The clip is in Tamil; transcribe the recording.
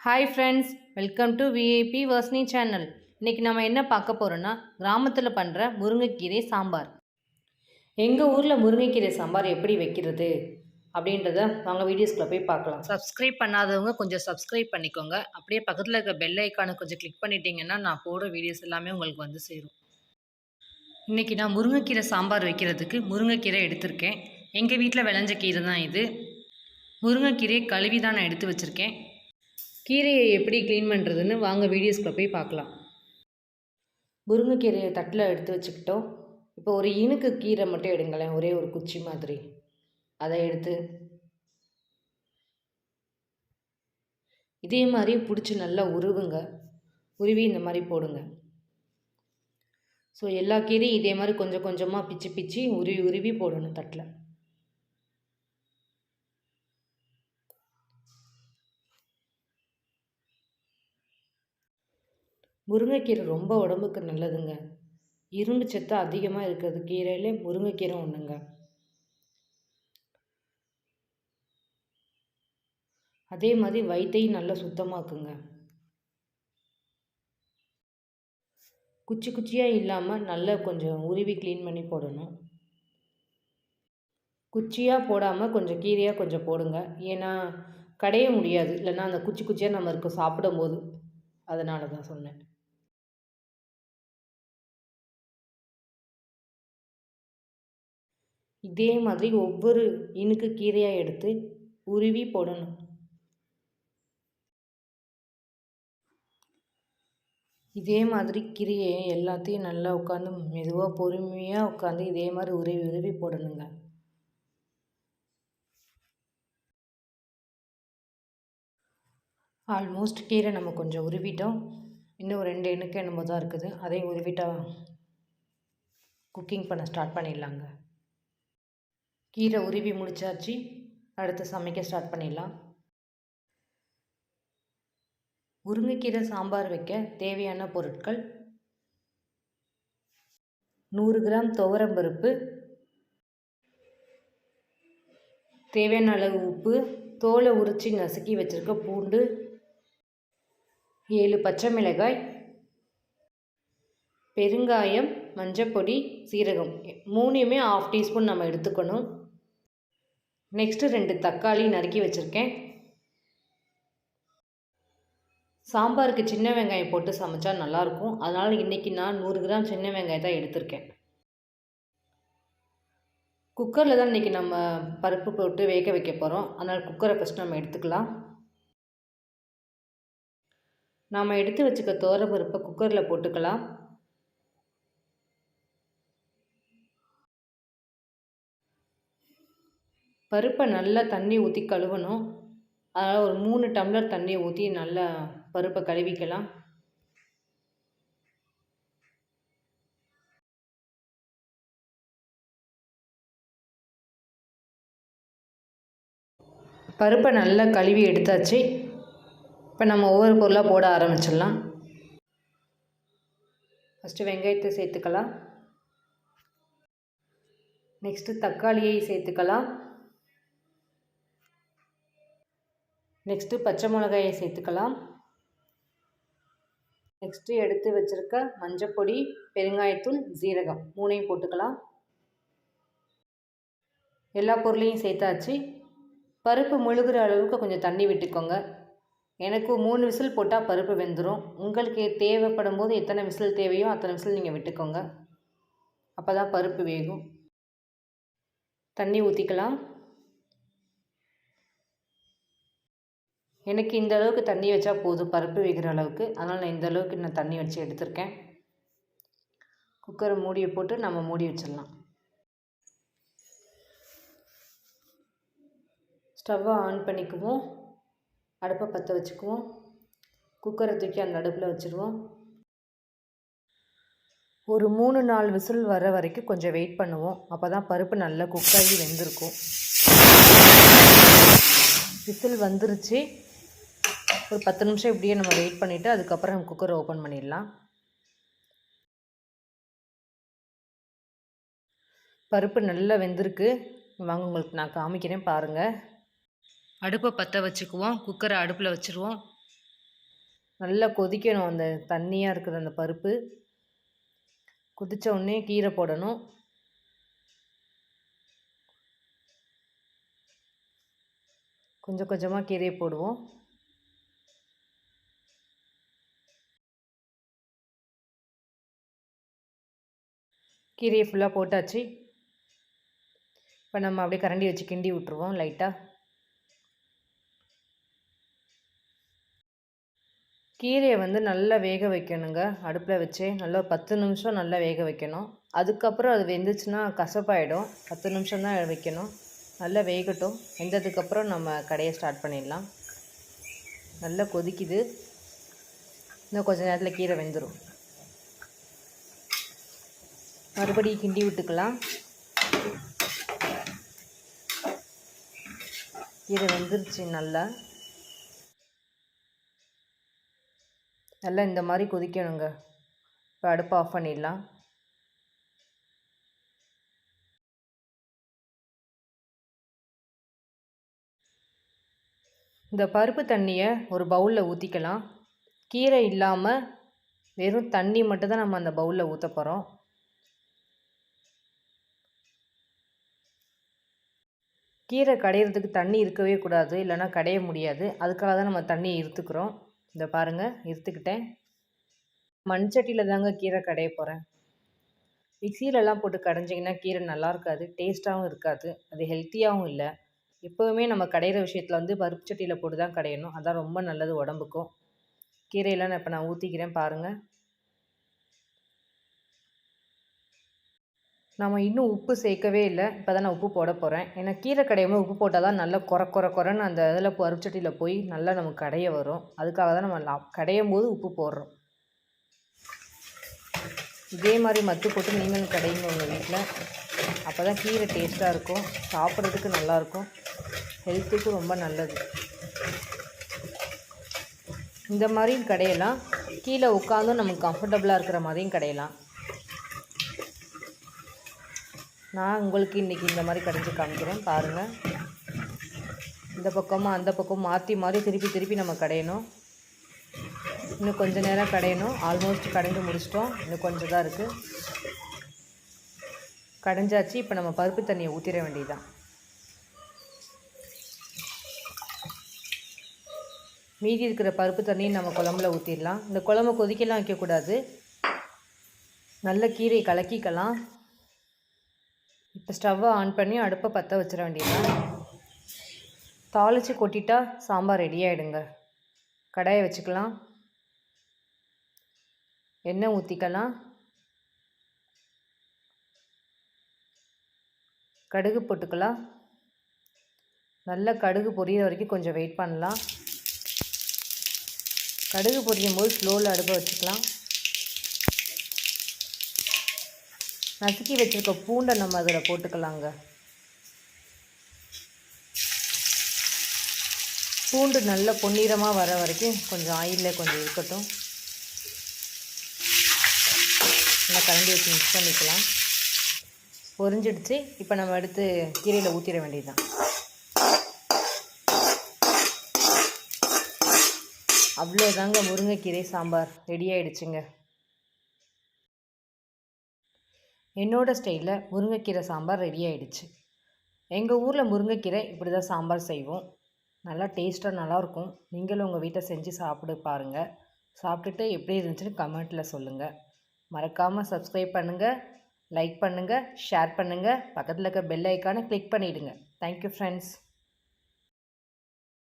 Hi friends, welcome to VIP Varshini channel. இன்றைக்கி நம்ம என்ன பார்க்க போகிறோன்னா, கிராமத்தில் பண்ணுற முருங்கைக்கீரை சாம்பார். எங்கள் ஊரில் முருங்கைக்கீரை சாம்பார் எப்படி வைக்கிறது அப்படின்றத வாங்க வீடியோஸ்குள்ளே போய் பார்க்கலாம். சப்ஸ்கிரைப் பண்ணாதவங்க கொஞ்சம் சப்ஸ்கிரைப் பண்ணிக்கோங்க. அப்படியே பக்கத்தில் இருக்க பெல் ஐக்கானை கொஞ்சம் கிளிக் பண்ணிட்டீங்கன்னா நான் போடுற வீடியோஸ் எல்லாமே உங்களுக்கு வந்து சேரும். இன்றைக்கி நான் முருங்கைக்கீரை சாம்பார் வைக்கிறதுக்கு முருங்கைக்கீரை எடுத்திருக்கேன். எங்கள் வீட்டில் விளைஞ்ச கீரை தான் இது. முருங்கைக்கீரையை கழுவி தான் நான் எடுத்து வச்சுருக்கேன். கீரையை எப்படி க்ளீன் பண்ணுறதுன்னு வாங்க வீடியோஸ்குள்ளே போய் பார்க்கலாம். முருங்கைக்கீரையை தட்டில் எடுத்து வச்சுக்கிட்டோம். இப்போ ஒரு இனுக்கு கீரை மட்டும் எடுங்களேன், ஒரே ஒரு குச்சி மாதிரி. அதை எடுத்து இதே மாதிரி பிடிச்சி நல்லா உருவுங்க. உருவி இந்த மாதிரி போடுங்க. ஸோ எல்லா கீரையும் இதே மாதிரி கொஞ்சம் கொஞ்சமாக பிச்சு பிச்சு உருவி உருவி போடணும் தட்டில். முருங்கைக்கீரை ரொம்ப உடம்புக்கு நல்லதுங்க. இரும்பு சத்து அதிகமாக இருக்கிறது கீரையிலே முருங்கைக்கீரை ஒன்றுங்க. அதே மாதிரி வயிற்றையும் நல்லா சுத்தமாக்குங்க. குச்சி குச்சியாக இல்லாமல் நல்லா கொஞ்சம் உருவி க்ளீன் பண்ணி போடணும். குச்சியாக போடாமல் கொஞ்சம் கீரையாக கொஞ்சம் போடுங்க. ஏன்னா கடைய முடியாது, இல்லைன்னா அந்த குச்சி குச்சியாக நம்ம இருக்க சாப்பிடும்போது. அதனால தான் சொன்னேன். இதே மாதிரி ஒவ்வொரு இனுக்கு கீரையாக எடுத்து உருவி போடணும். இதே மாதிரி கீரையை எல்லாத்தையும் நல்லா உட்காந்து மெதுவாக பொறுமையாக உட்காந்து இதே மாதிரி உருவி உருவி போடணுங்க. ஆல்மோஸ்ட் கீரை நம்ம கொஞ்சம் உருவிட்டோம். இன்னும் 2 இனுக்கு என்னமோ தான் இருக்குது. அதையும் உருவிட்டா குக்கிங் பண்ண ஸ்டார்ட் பண்ணிடலாங்க. கீரை உருவி முடிச்சாச்சு. அடுத்து சமைக்க ஸ்டார்ட் பண்ணிடலாம். முருங்கைக்கீரை சாம்பார் வைக்க தேவையான பொருட்கள்: 100 கிராம் துவரம்பருப்பு, தேவையான அளவு உப்பு, தோலை உரித்து நசுக்கி வச்சுருக்க பூண்டு, 7 பச்சை மிளகாய், பெருங்காயம், மஞ்சப்பொடி, சீரகம் 3யுமே 1/2 டீஸ்பூன் நம்ம எடுத்துக்கணும். நெக்ஸ்ட்டு 2 தக்காளி நறுக்கி வச்சுருக்கேன். சாம்பாருக்கு சின்ன வெங்காயம் போட்டு சமைச்சா நல்லாயிருக்கும். அதனால் இன்றைக்கி நான் 100 கிராம் சின்ன வெங்காயம் தான் எடுத்திருக்கேன். குக்கரில் தான் இன்றைக்கி நம்ம பருப்பு போட்டு வேக வைக்க போகிறோம். அதனால் குக்கரை ஃபஸ்ட் நம்ம எடுத்துக்கலாம். நாம் எடுத்து வச்சுக்க துவரம்பருப்பை குக்கரில் போட்டுக்கலாம். பருப்பை நல்லா தண்ணி ஊற்றி கழுவணும். அதனால் ஒரு 3 டம்ளர் தண்ணி ஊற்றி நல்லா பருப்பை கழுவிக்கலாம். பருப்பை நல்லா கழுவி எடுத்தாச்சு. இப்போ நம்ம ஒவ்வொரு பொருளாக போட ஆரம்பிச்சிடலாம். ஃபஸ்ட்டு வெங்காயத்தை சேர்த்துக்கலாம். நெக்ஸ்ட்டு தக்காளியை சேர்த்துக்கலாம். நெக்ஸ்ட்டு பச்சை மிளகாயை சேர்த்துக்கலாம். நெக்ஸ்ட்டு எடுத்து வச்சுருக்க மஞ்சப்பொடி, பெருங்காயத்தூள், ஜீரகம் 3யும் போட்டுக்கலாம். எல்லா பொருளையும் சேர்த்தாச்சு. பருப்பு முழுகிற அளவுக்கு கொஞ்சம் தண்ணி விட்டுக்கோங்க. எனக்கு 3 விசில் போட்டால் பருப்பு வெந்துடும். உங்களுக்கு தேவைப்படும் போது எத்தனை விசில் தேவையோ அத்தனை விசில் நீங்கள் விட்டுக்கோங்க. அப்போ தான் பருப்பு வேகும். தண்ணி ஊற்றிக்கலாம். எனக்கு இந்த அளவுக்கு தண்ணி வச்சா போதும் பருப்பு வேகிற அளவுக்கு. அதனால் நான் இந்த அளவுக்கு நான் தண்ணி வச்சு எடுத்திருக்கேன். குக்கரை மூடியை போட்டு நம்ம மூடி வச்சிடலாம். ஸ்டவ்வை ஆன் பண்ணிக்குவோம். அடுப்பை பற்ற வச்சுக்குவோம். குக்கரை தூக்கி அந்த அடுப்பில் வச்சுருவோம். ஒரு 3-4 விசில் வர வரைக்கும் கொஞ்சம் வெயிட் பண்ணுவோம். அப்போ தான் பருப்பு நல்லா குக்காகி வெந்திருக்கும். விசில் வந்துருச்சு. ஒரு 10 நிமிஷம் இப்படியே நம்ம வெயிட் பண்ணிவிட்டு அதுக்கப்புறம் நம்ம குக்கரை ஓப்பன் பண்ணிடலாம். பருப்பு நல்லா வெந்திருக்கு. வாங்க உங்களுக்கு நான் காமிக்கிறேன் பாருங்கள். அடுப்பை பற்ற வச்சுக்குவோம். குக்கரை அடுப்பில் வச்சுருவோம். நல்லா கொதிக்கணும். அந்த தண்ணியாக இருக்கிற அந்த பருப்பு கொதித்த உடனே கீரை போடணும். கொஞ்சம் கொஞ்சமாக கீரையை போடுவோம். கீரையை ஃபுல்லாக போட்டாச்சு. இப்போ நம்ம அப்படியே கரண்டி வச்சு கிண்டி விட்டுருவோம் லைட்டாக. கீரையை நல்லா வேக வைக்கணுங்க. அடுப்பில் வச்சு நல்லா 10 நிமிஷம் நல்லா வேக வைக்கணும். அதுக்கப்புறம் அது வெந்துச்சுன்னா கசப்பாயிடும். 10 நிமிஷம் தான் வைக்கணும். நல்லா வேகட்டும். வெந்ததுக்கப்புறம் நம்ம கடையை ஸ்டார்ட் பண்ணிடலாம். நல்லா கொதிக்குது. இன்னும் கொஞ்சம் நேரத்தில் கீரை வெந்துடும். மறுபடியும் கிண்டி விட்டுக்கலாம். கீரை வெந்துருச்சு. நல்லா இந்த மாதிரி கொதிக்கணுங்க. இப்போ அடுப்பை ஆஃப் பண்ணிடலாம். இந்த பருப்பு தண்ணியை ஒரு பவுலில் ஊற்றிக்கலாம். கீரை இல்லாமல் வெறும் தண்ணி மட்டும் தான் நம்ம அந்த பவுலில் ஊற்ற போகிறோம். கீரை கடையிறதுக்கு தண்ணி இருக்கவே கூடாது, இல்லைனா கடைய முடியாது. அதுக்காக தான் நம்ம தண்ணியை இருத்துக்கிறோம். இந்த பாருங்கள், இருத்துக்கிட்டேன். மண் சட்டியில் தாங்க கீரை கடைய போகிறேன். மிக்சியிலலாம் போட்டு கடைஞ்சிங்கன்னா கீரை நல்லா இருக்காது, டேஸ்ட்டாகவும் இருக்காது, அது ஹெல்த்தியாகவும் இல்லை. எப்போவுமே நம்ம கடையிற விஷயத்தில் பருப்பு சட்டியில் போட்டு தான் கடையணும். அதான் ரொம்ப நல்லது உடம்புக்கும். கீரையெல்லாம் இப்போ நான் ஊற்றிக்கிறேன் பாருங்கள். நம்ம இன்னும் உப்பு சேர்க்கவே இல்லை. இப்போ தான் நான் உப்பு போட போகிறேன். ஏன்னா கீரை கடையும்போது உப்பு போட்டால் தான் நல்லா குறைன்னு அந்த இதில் பருப்புச்சட்டியில் போய் நல்லா நமக்கு கடைய வரும். அதுக்காக தான் நம்ம கடையும் போது உப்பு போடுறோம். இதே மாதிரி மத்து போட்டு நீங்களும் கடையுங்க உங்கள் வீட்டில். அப்போ தான் கீரை டேஸ்ட்டாக இருக்கும், சாப்பிட்றதுக்கு நல்லாயிருக்கும், ஹெல்த்துக்கும் ரொம்ப நல்லது. இந்த மாதிரியும் கடையலாம். கீழே உட்காந்தும் நமக்கு கம்ஃபர்டபுளாக இருக்கிற மாதிரியும் கடையலாம். நான் உங்களுக்கு இன்றைக்கி இந்த மாதிரி கடைஞ்சி காமிக்கிறேன் பாருங்கள். இந்த பக்கமும் அந்த பக்கமும் மாற்றி திருப்பி நம்ம கடையணும். இன்னும் கொஞ்சம் நேரம் கடையணும். ஆல்மோஸ்ட் கடைஞ்சி முடிச்சிட்டோம். இன்னும் கொஞ்சம் தான் இருக்குது. கடைஞ்சாச்சு. இப்போ நம்ம பருப்பு தண்ணியை ஊற்றிட வேண்டியதுதான். மீதி இருக்கிற பருப்பு தண்ணியை நம்ம குழம்புல ஊற்றிடலாம். இந்த குழம்பு கொதிக்கலாம் வைக்கக்கூடாது. நல்ல கீரையை கலக்கிக்கலாம். இப்போ ஸ்டவ்வை ஆன் பண்ணி அடுப்பை பற்ற வச்சிட வேண்டியதுதான். தாளித்து கொட்டிட்டா சாம்பார் ரெடி ஆகிடுங்க. கடாயை வச்சுக்கலாம். எண்ணெய் ஊற்றிக்கலாம். கடுகு போட்டுக்கலாம். நல்லா கடுகு பொரியிற வரைக்கும் கொஞ்சம் வெயிட் பண்ணலாம். கடுகு பொரியும் போது ஸ்லோவில் அடுப்பை வச்சுக்கலாம். நசுக்கி வச்சுருக்க பூண்டை நம்ம அதில் போட்டுக்கலாங்க. பூண்டு நல்ல பொன்னிறமாக வர வரைக்கும் கொஞ்சம் ஆயிலில் கொஞ்சம் இருக்கட்டும். நல்லா கரண்டி வச்சு மிக்ஸ் பண்ணிக்கலாம். பொரிஞ்சிடுச்சு. இப்போ நம்ம எடுத்து கீரையில் ஊற்றிட வேண்டியதுதான். அவ்வளோதாங்க, முருங்கைக்கீரை சாம்பார் ரெடி ஆகிடுச்சுங்க. என்னோடய ஸ்டைலில் முருங்கைக்கீரை சாம்பார் ரெடி ஆகிடுச்சு. எங்கள் ஊரில் முருங்கைக்கீரை இப்படி தான் சாம்பார் செய்வோம். நல்லா டேஸ்ட்டாக நல்லாயிருக்கும். நீங்களும் உங்கள் வீட்டை செஞ்சு சாப்பிட்டு பாருங்கள். சாப்பிட்டுட்டு எப்படி இருந்துச்சுன்னு கமெண்ட்டில் சொல்லுங்கள். மறக்காமல் சப்ஸ்கிரைப் பண்ணுங்கள், லைக் பண்ணுங்கள், ஷேர் பண்ணுங்கள். பக்கத்தில் இருக்க பெல் ஐக்கானை கிளிக் பண்ணிவிடுங்க. Thank you friends.